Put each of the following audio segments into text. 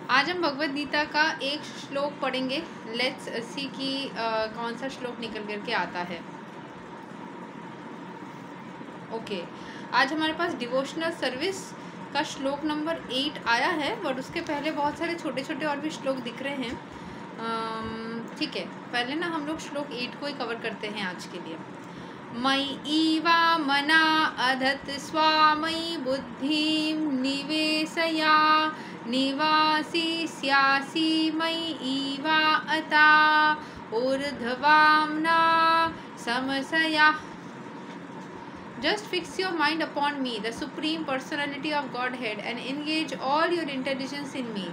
आज हम भगवद गीता का एक श्लोक पढ़ेंगे। लेट्स सी कि कौन सा श्लोक निकल करके आता है। ओके, आज हमारे पास डिवोशनल सर्विस का श्लोक नंबर 8 आया है, बट उसके पहले बहुत सारे छोटे छोटे और भी श्लोक दिख रहे हैं। ठीक है, पहले ना हम लोग श्लोक 8 को ही कवर करते हैं आज के लिए। मयि ईवा मना अधत स्वामयि बुद्धिं निवेशया निवासिष्यासि मयि ईवा अता ऊर्ध्वाम्ना समसया। Just fix your mind upon me, the Supreme Personality of Godhead, and engage all your intelligence in me.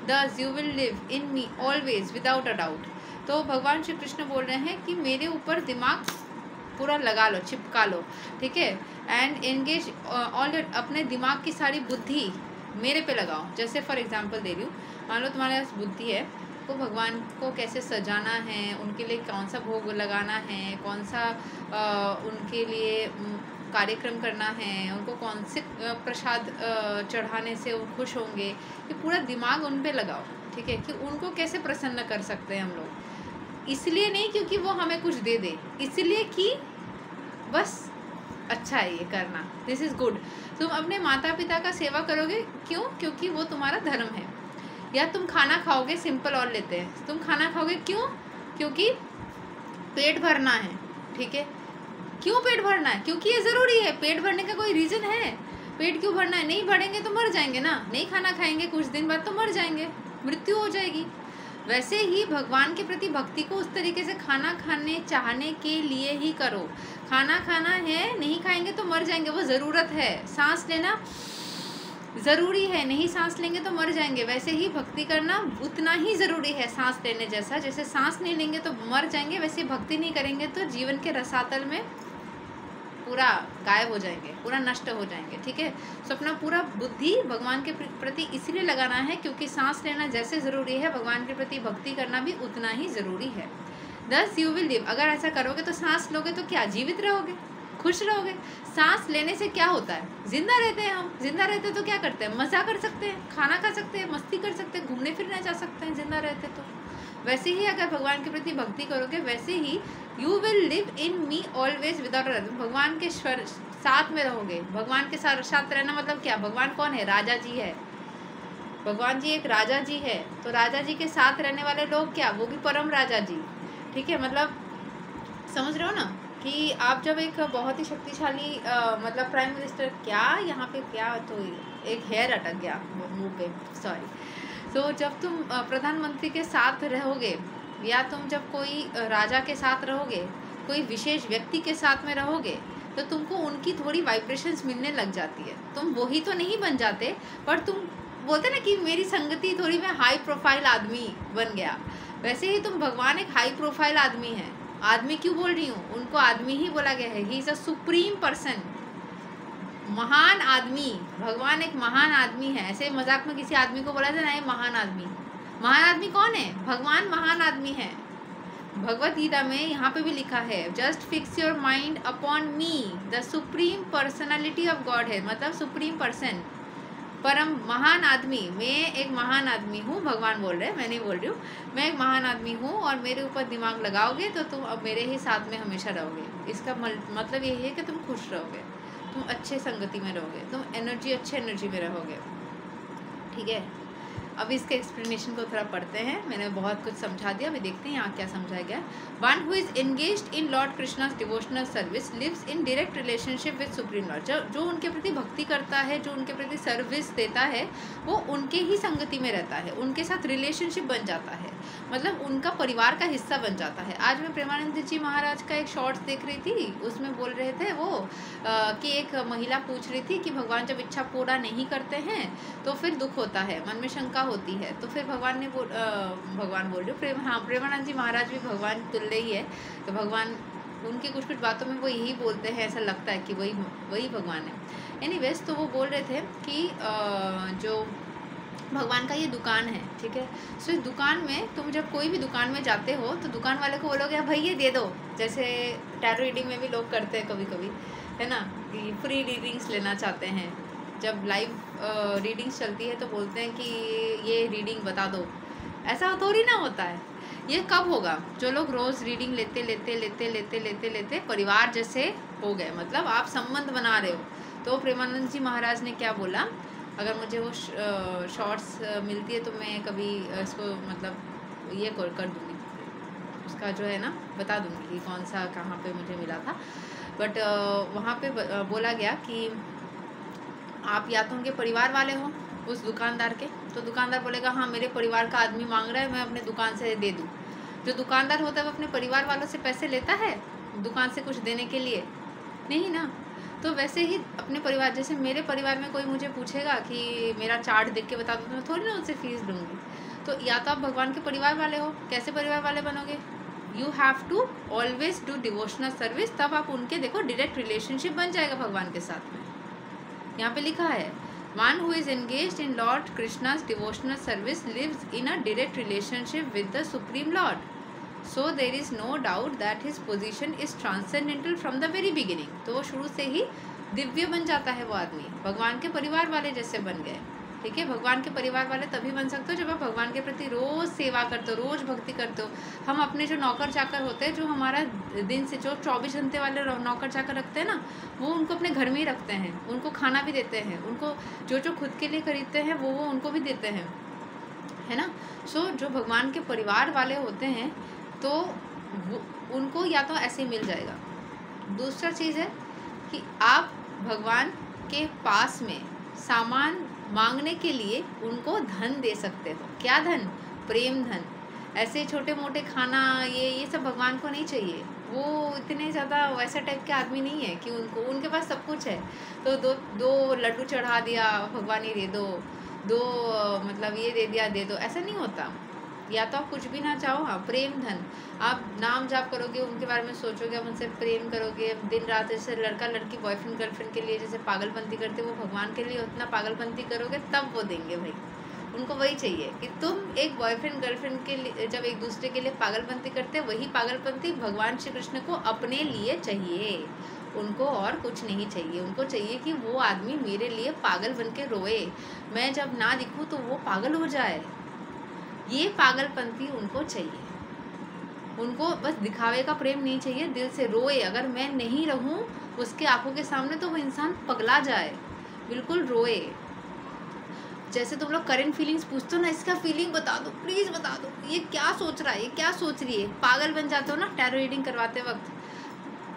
Thus you will live in me always without a doubt. तो भगवान श्री कृष्ण बोल रहे हैं कि मेरे ऊपर दिमाग पूरा लगा लो, चिपका लो, ठीक है। एंड एंगेज ऑल योर, अपने दिमाग की सारी बुद्धि मेरे पे लगाओ। जैसे फॉर एग्जांपल दे रही हूँ, मान लो तुम्हारे पास बुद्धि है, तो भगवान को कैसे सजाना है, उनके लिए कौन सा भोग लगाना है, कौन सा उनके लिए कार्यक्रम करना है, उनको कौन से प्रसाद चढ़ाने से वो खुश होंगे, ये पूरा दिमाग उन पे लगाओ, ठीक है। कि उनको कैसे प्रसन्न कर सकते हैं हम लोग। इसलिए नहीं क्योंकि वो हमें कुछ दे दे, इसलिए कि बस अच्छा है ये करना, दिस इज़ गुड। तुम अपने माता पिता का सेवा करोगे, क्यों? क्योंकि वो तुम्हारा धर्म है। या तुम खाना खाओगे, सिंपल और लेते हैं, तुम खाना खाओगे क्यों? क्योंकि पेट भरना है, ठीक है। क्यों पेट भरना है? क्योंकि ये ज़रूरी है। पेट भरने का कोई रीज़न है? पेट क्यों भरना है? नहीं भरेंगे तो मर जाएंगे ना, नहीं खाना खाएंगे कुछ दिन बाद तो मर जाएंगे, मृत्यु हो जाएगी। वैसे ही भगवान के प्रति भक्ति को उस तरीके से खाना खाने चाहने के लिए ही करो। खाना खाना है, नहीं खाएंगे तो मर जाएंगे, वो ज़रूरत है। सांस लेना ज़रूरी है, नहीं सांस लेंगे तो मर जाएंगे। वैसे ही भक्ति करना उतना ही ज़रूरी है सांस लेने जैसा। जैसे सांस नहीं लेंगे तो मर जाएंगे, वैसे भक्ति नहीं करेंगे तो जीवन के रसातल में पूरा गायब हो जाएंगे, पूरा नष्ट हो जाएंगे, ठीक है। तो अपना पूरा बुद्धि भगवान के प्रति इसलिए लगाना है क्योंकि सांस लेना जैसे ज़रूरी है, भगवान के प्रति भक्ति करना भी उतना ही ज़रूरी है। दस यू विल लिव। अगर ऐसा करोगे तो सांस लोगे तो क्या, जीवित रहोगे, खुश रहोगे। सांस लेने से क्या होता है? जिंदा रहते हैं हम। जिंदा रहते तो क्या करते हैं? मज़ा कर सकते हैं, खाना खा सकते हैं, मस्ती कर सकते हैं, घूमने फिरने जा सकते हैं जिंदा रहते तो। वैसे ही अगर भगवान के प्रति भक्ति करोगे, वैसे ही you will live in me always without, भगवान के साथ में रहोगे। भगवान के साथ रहना मतलब क्या? भगवान कौन है? राजा जी है। भगवान जी एक राजा जी है, तो राजा जी के साथ रहने वाले लोग क्या, वो भी परम राजा जी, ठीक है। मतलब समझ रहे हो ना कि आप जब एक बहुत ही शक्तिशाली मतलब प्राइम मिनिस्टर, क्या यहाँ पे क्या, तो एक हेयर अटक गया मुंह पे, सॉरी। तो जब तुम प्रधानमंत्री के साथ रहोगे, या तुम जब कोई राजा के साथ रहोगे, कोई विशेष व्यक्ति के साथ में रहोगे, तो तुमको उनकी थोड़ी वाइब्रेशंस मिलने लग जाती है। तुम वही तो नहीं बन जाते, पर तुम बोलते ना कि मेरी संगति थोड़ी, मैं हाई प्रोफाइल आदमी बन गया। वैसे ही तुम, भगवान एक हाई प्रोफाइल आदमी है। आदमी क्यों बोल रही हूँ? उनको आदमी ही बोला गया है। He is a supreme person, महान आदमी। भगवान एक महान आदमी है। ऐसे मजाक में किसी आदमी को बोला जाए ना, ये महान आदमी। महान आदमी कौन है? भगवान महान आदमी है। भगवद गीता में यहाँ पे भी लिखा है, just fix your mind upon me, the supreme personality of God है, मतलब सुप्रीम पर्सन, परम महान आदमी। मैं एक महान आदमी हूँ, भगवान बोल रहे हैं, मैं नहीं बोल रही हूँ। मैं एक महान आदमी हूँ और मेरे ऊपर दिमाग लगाओगे तो तुम अब मेरे ही साथ में हमेशा रहोगे। इसका मतलब यही है कि तुम खुश रहोगे, तुम अच्छे संगति में रहोगे, तुम अच्छे एनर्जी में रहोगे, ठीक है। अब इसके एक्सप्लेनेशन को थोड़ा पढ़ते हैं। मैंने बहुत कुछ समझा दिया, अभी देखते हैं यहाँ क्या समझाया गया। One who is engaged in Lord Krishna's devotional service lives in direct relationship with Supreme Lord. जो उनके प्रति भक्ति करता है, जो उनके प्रति सर्विस देता है, वो उनके ही संगति में रहता है, उनके साथ रिलेशनशिप बन जाता है, मतलब उनका परिवार का हिस्सा बन जाता है। आज मैं प्रेमानंद जी महाराज का एक शॉर्ट्स देख रही थी, उसमें बोल रहे थे वो कि एक महिला पूछ रही थी कि भगवान जब इच्छा पूरा नहीं करते हैं तो फिर दुख होता है, मन में शंका होती है। तो फिर भगवान ने भगवान बोल रहे हो, हाँ प्रेमानंद जी महाराज भी भगवान तुल्य ही है। तो भगवान उनकी कुछ बातों में वो यही बोलते हैं, ऐसा लगता है कि वही भगवान है। एनीवेज, तो वो बोल रहे थे कि जो भगवान का ये दुकान है, ठीक है। सो इस दुकान में तुम जब कोई भी दुकान में जाते हो तो दुकान वाले को बोलोगे भाई ये दे दो। जैसे टैरो रीडिंग में भी लोग करते हैं कभी कभी, है ना, कि फ्री रीडिंग्स लेना चाहते हैं, जब लाइव रीडिंग्स चलती है तो बोलते हैं कि ये रीडिंग बता दो, ऐसा थोड़ी ना होता है। ये कब होगा? जो लोग रोज़ रीडिंग लेते लेते लेते लेते लेते लेते परिवार जैसे हो गए, मतलब आप संबंध बना रहे हो। तो प्रेमानंद जी महाराज ने क्या बोला, अगर मुझे वो शॉर्ट्स मिलती है तो मैं कभी इसको मतलब ये कर दूँगी, उसका जो है ना बता दूँगी कि कौन सा कहाँ पे मुझे मिला था। बट वहाँ पे बोला गया कि आप या तो उनके परिवार वाले हो उस दुकानदार के, तो दुकानदार बोलेगा हाँ मेरे परिवार का आदमी मांग रहा है, मैं अपने दुकान से दे दूँ। जो दुकानदार होता है वो अपने परिवार वालों से पैसे लेता है दुकान से कुछ देने के लिए? नहीं ना। तो वैसे ही अपने परिवार, जैसे मेरे परिवार में कोई मुझे पूछेगा कि मेरा चार्ट देख के बता दो, तो मैं थोड़ी ना उनसे फीस लूँगी। तो या तो आप भगवान के परिवार वाले हो, कैसे परिवार वाले बनोगे? You have to always do devotional service, तब आप उनके देखो डायरेक्ट रिलेशनशिप बन जाएगा भगवान के साथ में। यहाँ पे लिखा है one who is engaged in Lord Krishna's devotional service lives in a direct relationship with the Supreme Lord, so there is no doubt that his position is transcendental from the very beginning. तो वो शुरू से ही दिव्य बन जाता है वो आदमी, भगवान के परिवार वाले जैसे बन गए। ठीक है, भगवान के परिवार वाले तभी बन सकते हो जब आप भगवान के प्रति रोज़ सेवा करते हो, रोज़ भक्ति करते हो। हम अपने जो नौकर चाकर होते हैं, जो हमारा दिन से जो 24 घंटे वाले नौकर चाकर रखते हैं ना, वो उनको अपने घर में ही रखते हैं, उनको खाना भी देते हैं, उनको जो जो खुद के लिए खरीदते हैं वो उनको भी देते हैं, है ना। सो जो भगवान के परिवार वाले होते हैं तो उनको या तो ऐसे मिल जाएगा। दूसरा चीज़ है कि आप भगवान के पास में सामान मांगने के लिए उनको धन दे सकते हो। क्या धन? प्रेम धन। ऐसे छोटे मोटे खाना ये सब भगवान को नहीं चाहिए, वो इतने ज़्यादा वैसा टाइप के आदमी नहीं है कि उनके पास सब कुछ है तो दो लड्डू चढ़ा दिया भगवान ही दे दो, मतलब ये दे दिया दे दो, ऐसा नहीं होता। या तो आप कुछ भी ना चाहो, हाँ प्रेम धन। आप नाम जाप करोगे, उनके बारे में सोचोगे, आप उनसे प्रेम करोगे दिन रात, जैसे लड़का लड़की बॉयफ्रेंड गर्लफ्रेंड के लिए जैसे पागलपंती करते, वो भगवान के लिए उतना पागलपंती करोगे तब वो देंगे भाई। उनको वही चाहिए कि तुम एक बॉयफ्रेंड गर्लफ्रेंड के लिए जब एक दूसरे के लिए पागलपंती करते, वही पागलपंती भगवान श्री कृष्ण को अपने लिए चाहिए। उनको और कुछ नहीं चाहिए, उनको चाहिए कि वो आदमी मेरे लिए पागल बन के रोए, मैं जब ना दिखूँ तो वो पागल हो जाए। ये पागलपंती उनको चाहिए। उनको बस दिखावे का प्रेम नहीं चाहिए, दिल से रोए। अगर मैं नहीं रहूं उसके आंखों के सामने तो वो इंसान पगला जाए, बिल्कुल रोए। जैसे तुम लोग करंट फीलिंग्स पूछते हो ना, इसका फीलिंग बता दो प्लीज़ बता दो, ये क्या सोच रहा है, ये क्या सोच रही है, पागल बन जाते हो ना। टैरो रीडिंग करवाते वक्त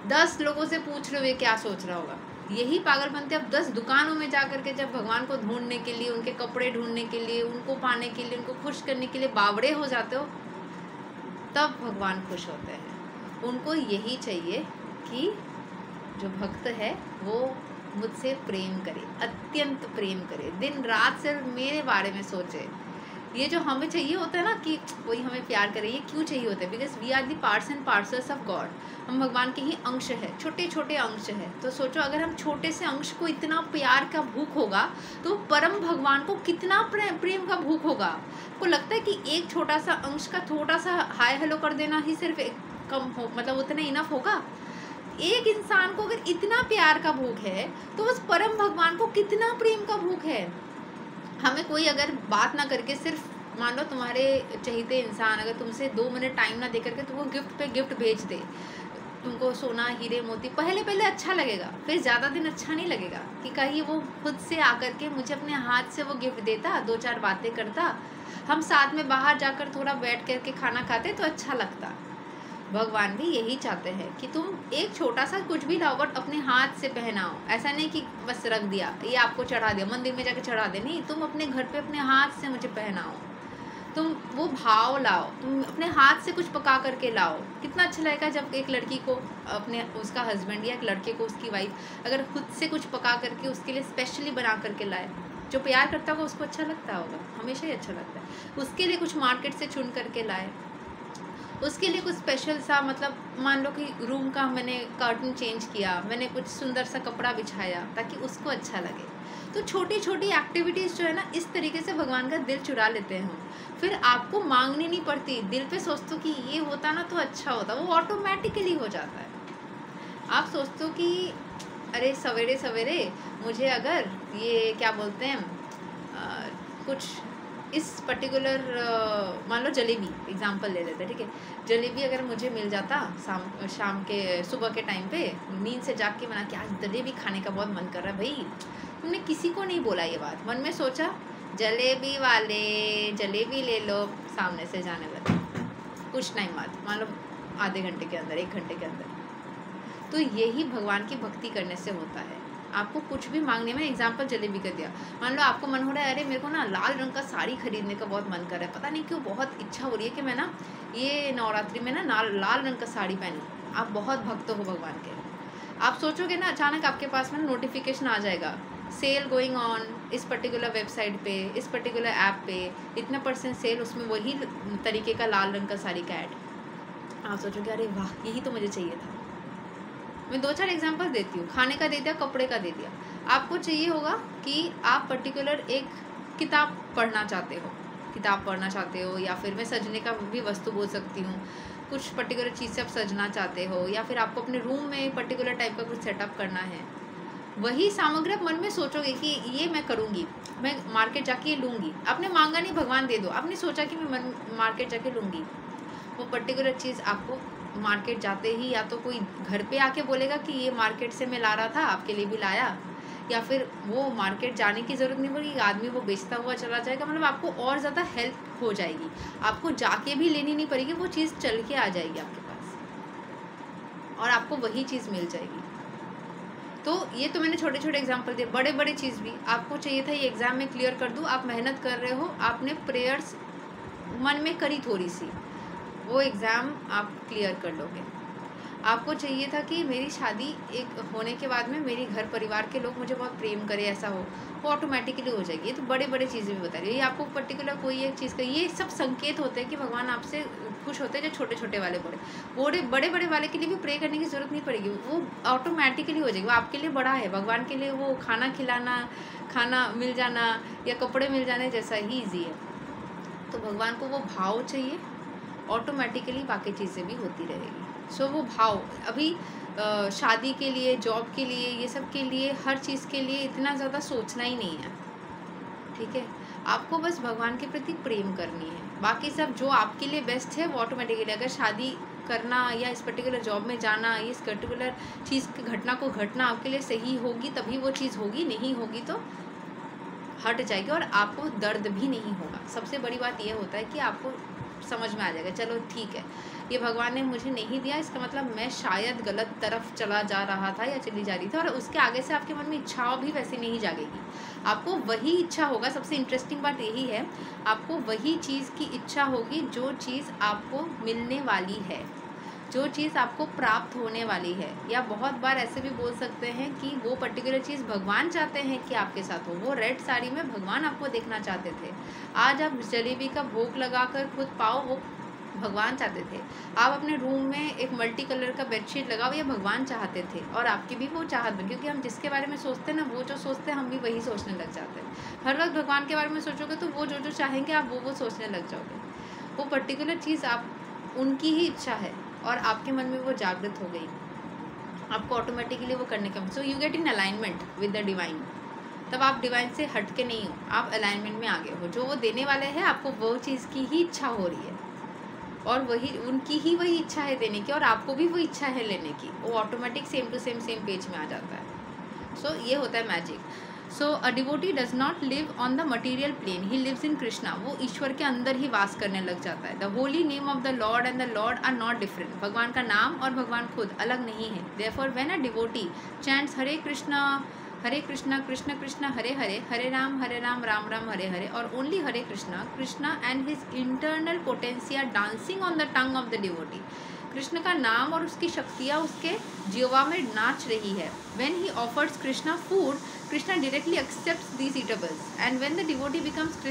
10 लोगों से पूछ रहे हो ये क्या सोच रहा होगा, यही पागलपंती। अब 10 दुकानों में जा कर के जब भगवान को ढूंढने के लिए, उनके कपड़े ढूंढने के लिए, उनको पाने के लिए, उनको खुश करने के लिए बावड़े हो जाते हो, तब भगवान खुश होते हैं। उनको यही चाहिए कि जो भक्त है वो मुझसे प्रेम करे, अत्यंत प्रेम करे, दिन रात सिर्फ मेरे बारे में सोचे। ये जो हमें चाहिए होता है ना कि कोई हमें प्यार करे, ये क्यों चाहिए होता है? Because we are the parts and parcels of God. हम भगवान के ही अंश है, छोटे छोटे अंश है। तो सोचो अगर हम छोटे से अंश को इतना प्यार का भूख होगा तो परम भगवान को कितना प्रेम का भूख होगा। आपको लगता है कि एक छोटा सा अंश का थोड़ा सा हाय हेलो कर देना ही सिर्फ कम हो, मतलब उतना इनफ होगा? एक इंसान को अगर इतना प्यार का भूख है तो उस परम भगवान को कितना प्रेम का भूख है। हमें कोई अगर बात ना करके, सिर्फ मान लो तुम्हारे चहेते इंसान अगर तुमसे 2 मिनट टाइम ना दे करके तुमको गिफ्ट पे गिफ्ट भेज दे, तुमको सोना हीरे मोती, पहले अच्छा लगेगा, फिर ज़्यादा दिन अच्छा नहीं लगेगा कि कहीं वो खुद से आकर के मुझे अपने हाथ से वो गिफ्ट देता, 2-4 बातें करता, हम साथ में बाहर जाकर थोड़ा बैठ करके खाना खाते तो अच्छा लगता। भगवान भी यही चाहते हैं कि तुम एक छोटा सा कुछ भी लाओ बट अपने हाथ से पहनाओ। ऐसा नहीं कि बस रख दिया, ये आपको चढ़ा दिया, मंदिर में जाके चढ़ा दे, नहीं, तुम अपने घर पे अपने हाथ से मुझे पहनाओ। तुम वो भाव लाओ, तुम अपने हाथ से कुछ पका करके लाओ। कितना अच्छा लगेगा जब एक लड़की को अपने उसका हस्बैंड या एक लड़के को उसकी वाइफ अगर खुद से कुछ पका करके उसके लिए स्पेशली बना करके लाए। जो प्यार करता होगा उसको अच्छा लगता होगा, हमेशा ही अच्छा लगता है। उसके लिए कुछ मार्केट से चुन करके लाए, उसके लिए कुछ स्पेशल सा, मतलब मान लो कि रूम का मैंने कर्टन चेंज किया, मैंने कुछ सुंदर सा कपड़ा बिछाया ताकि उसको अच्छा लगे। तो छोटी छोटी एक्टिविटीज़ जो है ना, इस तरीके से भगवान का दिल चुरा लेते हैं हम। फिर आपको मांगनी नहीं पड़ती, दिल पे सोचते हो कि ये होता ना तो अच्छा होता, वो ऑटोमेटिकली हो जाता है। आप सोचते हो कि अरे सवेरे सवेरे मुझे अगर ये क्या बोलते हैं कुछ इस पर्टिकुलर मान लो जलेबी एग्जांपल ले लेते हैं, ठीक है, जलेबी अगर मुझे मिल जाता शाम के सुबह के टाइम पे, नींद से जाग के मना कि आज जलेबी खाने का बहुत मन कर रहा है भाई, तुमने किसी को नहीं बोला ये बात, मन में सोचा जलेबी वाले जलेबी ले लो, सामने से जाने लगे कुछ टाइम बाद, मान लो आधे घंटे के अंदर 1 घंटे के अंदर। तो यही भगवान की भक्ति करने से होता है। आपको कुछ भी मांगने में, एग्जाम्पल जलेबी का दिया, मान लो आपको मन हो रहा है अरे मेरे को ना लाल रंग का साड़ी खरीदने का बहुत मन कर रहा है, पता नहीं क्यों बहुत इच्छा हो रही है कि मैं ना ये नवरात्रि में ना लाल रंग का साड़ी पहनूँ। आप बहुत भक्त हो भगवान के, आप सोचोगे ना अचानक आपके पास में नोटिफिकेशन आ जाएगा, सेल गोइंग ऑन इस पर्टिकुलर वेबसाइट पे, इस पर्टिकुलर ऐप पे इतना % सेल, उसमें वही तरीके का लाल रंग का साड़ी का ऐड। आप सोचोगे अरे वाह यही तो मुझे चाहिए था। मैं 2-4 एग्जांपल देती हूँ, खाने का दे दिया, कपड़े का दे दिया। आपको चाहिए होगा कि आप पर्टिकुलर एक किताब पढ़ना चाहते हो, या फिर मैं सजने का भी वस्तु बोल सकती हूँ, कुछ पर्टिकुलर चीज़ से आप सजना चाहते हो, या फिर आपको अपने रूम में पर्टिकुलर टाइप का कुछ सेटअप करना है। वही सामग्री आप मन में सोचोगे कि ये मैं करूँगी, मैं मार्केट जाके लूँगी। आपने मांगा नहीं, भगवान दे दो, आपने सोचा कि मैं मार्केट जाके लूँगी। वो पर्टिकुलर चीज़ आपको मार्केट जाते ही या तो कोई घर पे आके बोलेगा कि ये मार्केट से मैं ला रहा था, आपके लिए भी लाया, या फिर वो मार्केट जाने की ज़रूरत नहीं पड़ेगी, आदमी वो बेचता हुआ चला जाएगा। मतलब आपको और ज़्यादा हेल्प हो जाएगी, आपको जाके भी लेनी नहीं पड़ेगी, वो चीज़ चल के आ जाएगी आपके पास और आपको वही चीज़ मिल जाएगी। तो ये तो मैंने छोटे छोटे एग्जाम्पल दिए, बड़े बड़े चीज़ भी आपको चाहिए था ये एग्ज़ाम में क्लियर कर दूँ, आप मेहनत कर रहे हो, आपने प्रेयर्स मन में करी थोड़ी सी, वो एग्ज़ाम आप क्लियर कर लोगे। आपको चाहिए था कि मेरी शादी एक होने के बाद में मेरे घर परिवार के लोग मुझे बहुत प्रेम करे, ऐसा हो, वो ऑटोमेटिकली हो जाएगी। ये तो बड़े बड़े चीज़ें भी बता रही है, ये आपको पर्टिकुलर कोई एक चीज़ का, ये सब संकेत होते हैं कि भगवान आपसे खुश होते हैं। जो छोटे छोटे वाले बड़े बड़े वाले के लिए भी प्रे करने की ज़रूरत नहीं पड़ेगी, वो ऑटोमेटिकली हो जाएगी। वो आपके लिए बड़ा है, भगवान के लिए वो खाना खिलाना, खाना मिल जाना या कपड़े मिल जाने जैसा ही ईजी है। तो भगवान को वो भाव चाहिए, ऑटोमेटिकली बाकी चीज़ें भी होती रहेगी। सो वो भाव अभी शादी के लिए, जॉब के लिए, ये सब के लिए, हर चीज़ के लिए इतना ज़्यादा सोचना ही नहीं है, ठीक है। आपको बस भगवान के प्रति प्रेम करनी है, बाकी सब जो आपके लिए बेस्ट है वो ऑटोमेटिकली, अगर शादी करना या इस पर्टिकुलर जॉब में जाना, इस पर्टिकुलर चीज़ की घटना को घटना आपके लिए सही होगी तभी वो चीज़ होगी, नहीं होगी तो हट जाएगी और आपको दर्द भी नहीं होगा। सबसे बड़ी बात यह होता है कि आपको समझ में आ जाएगा, चलो ठीक है ये भगवान ने मुझे नहीं दिया, इसका मतलब मैं शायद गलत तरफ चला जा रहा था या चली जा रही थी, और उसके आगे से आपके मन में इच्छाओं भी वैसे नहीं जागेगी, आपको वही इच्छा होगा। सबसे इंटरेस्टिंग बात यही है, आपको वही चीज़ की इच्छा होगी जो चीज़ आपको मिलने वाली है, जो चीज़ आपको प्राप्त होने वाली है। या बहुत बार ऐसे भी बोल सकते हैं कि वो पर्टिकुलर चीज़ भगवान चाहते हैं कि आपके साथ हो। वो रेड साड़ी में भगवान आपको देखना चाहते थे, आज आप जलेबी का भोग लगाकर खुद पाओ, वो भगवान चाहते थे। आप अपने रूम में एक मल्टी कलर का बेडशीट लगाओ, ये भगवान चाहते थे, और आपकी भी वो चाहत बन, क्योंकि हम जिसके बारे में सोचते हैं ना, वो जो सोचते हैं हम भी वही सोचने लग जाते हैं। हर वक्त भगवान के बारे में सोचोगे तो वो जो चाहेंगे आप वो सोचने लग जाओगे। वो पर्टिकुलर चीज़ आप उनकी ही इच्छा है और आपके मन में वो जागृत हो गई, आपको ऑटोमेटिकली वो करने का। So you get in alignment with the divine. तब आप डिवाइन से हट के नहीं हो, आप अलाइनमेंट में आगे हो। जो वो देने वाले हैं आपको वो चीज़ की ही इच्छा हो रही है, और वही उनकी ही वही इच्छा है देने की, और आपको भी वो इच्छा है लेने की। वो automatic same to same page में आ जाता है। सो ये होता है magic. So a devotee does not live on the material plane, he lives in Krishna. वो ईश्वर के अंदर ही वास करने लग जाता है। The holy name of the Lord and the Lord are not different. भगवान का नाम और भगवान खुद अलग नहीं है। Therefore when a devotee chants Hare Krishna Krishna Krishna Hare Hare, Hare Ram Ram Ram Hare Hare, और only Hare Krishna and his internal potencia dancing on the tongue of the devotee. Krishna का नाम और उसकी शक्तियाँ उसके जीवा में नाच रही है। When he offers Krishna food, Krishna directly accepts these eatables, and when the devotee becomes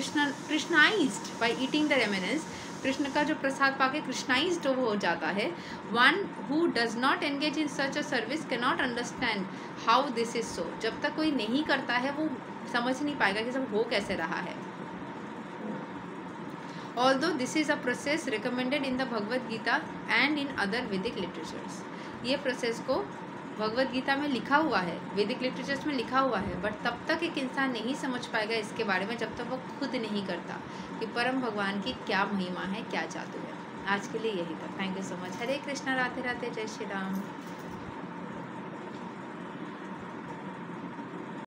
Krishnaized by eating the remnants, Krishna का जो प्रसाद पाके कृष्णाइज्ड हो जाता है। One who does not engage in such a service can not understand how this is so. जब तक कोई नहीं करता है वो समझ नहीं पाएगा कि सब हो कैसे रहा है। Although this is a process recommended in the Bhagavad Gita and in other Vedic literatures, ये प्रोसेस को भगवत गीता में लिखा हुआ है, वैदिक लिटरेचर्स में लिखा हुआ है, बट तब तक एक इंसान नहीं समझ पाएगा इसके बारे में जब तक वो खुद नहीं करता कि परम भगवान की क्या महिमा है, क्या जादू है। आज के लिए यही था। Thank you so much. Hare Krishna, Radhe Radhe, जय श्री राम।